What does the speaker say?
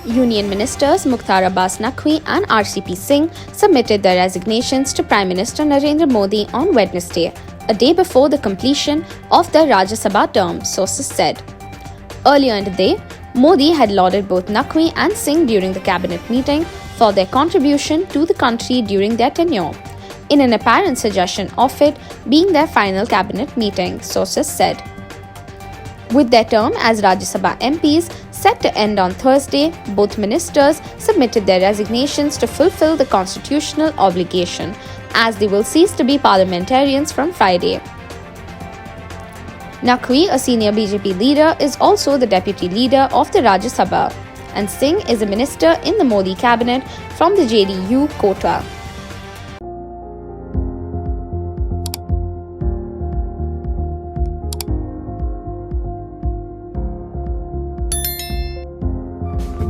Union Ministers Mukhtar Abbas Naqvi and RCP Singh submitted their resignations to Prime Minister Narendra Modi on Wednesday, a day before the completion of the Rajya Sabha term, sources said. Earlier in the day, Modi had lauded both Naqvi and Singh during the cabinet meeting for their contribution to the country during their tenure, in an apparent suggestion of it being their final cabinet meeting, sources said. With their term as Rajya Sabha MPs set to end on Thursday, both ministers submitted their resignations to fulfill the constitutional obligation, as they will cease to be parliamentarians from Friday. Naqvi, a senior BJP leader, is also the deputy leader of the Rajya Sabha, and Singh is a minister in the Modi cabinet from the JDU quota.